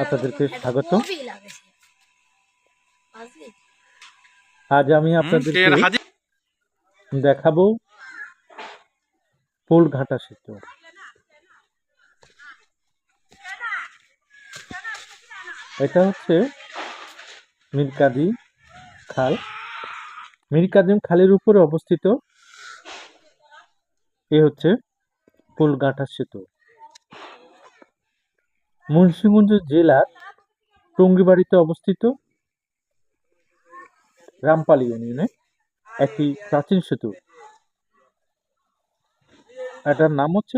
আপনাদেরকে স্বাগত। আজ আমি আপনাদেরকে দেখাবো পোলঘাটা সেতু। এটা হচ্ছে মীর কাদিম খাল। মীর কাদিম খালের উপরে অবস্থিত এ হচ্ছে পোলঘাটা সেতু। মুন্সিগঞ্জ জেলার টঙ্গিবাড়িতে অবস্থিত রামপাল ইউনিয়নে একটি প্রাচীন সেতু। এটার নাম হচ্ছে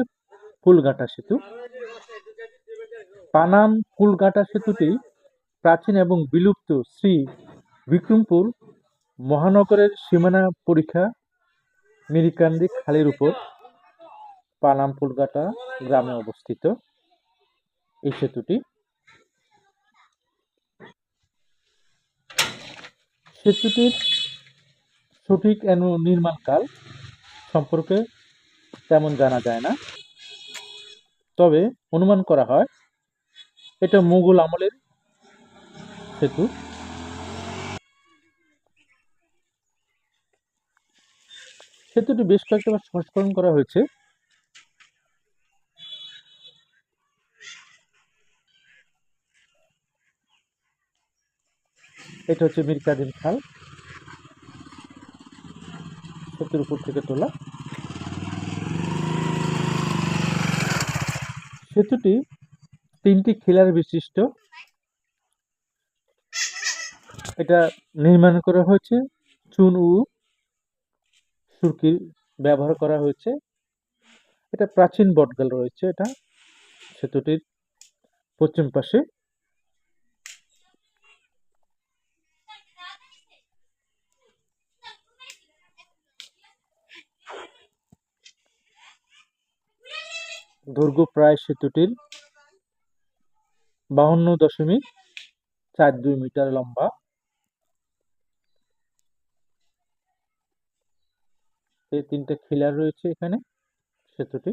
পোলঘাটা সেতু। পানাম পোলঘাটা সেতুটি প্রাচীন এবং বিলুপ্ত শ্রী বিক্রমপুর মহানগরের সীমানা পরীক্ষা মীরকান্দি খালের উপর পানাম পোলঘাটা গ্রামে অবস্থিত এই সেতুটি। সেতুটির সঠিক নির্মাণকাল সম্পর্কে তেমন জানা যায় না, তবে অনুমান করা হয় এটা মুঘল আমলের সেতু। সেতুটি বেশ কয়েকবার সংস্করণ করা হয়েছে। এটা হচ্ছে মীর কাদিম খাল, সেতুর উপর থেকে তোলা। সেতুটি 3টি খিলার বিশিষ্ট। এটা নির্মাণ করা হয়েছে চুন ও সুরকির ব্যবহার করা হয়েছে। এটা প্রাচীন বটগাল রয়েছে এটা সেতুটির পশ্চিম পাশে। দৈর্ঘ্য প্রায় সেতুটির 52.42 মিটার লম্বা। এই 3টে খিলার রয়েছে এখানে সেতুটি।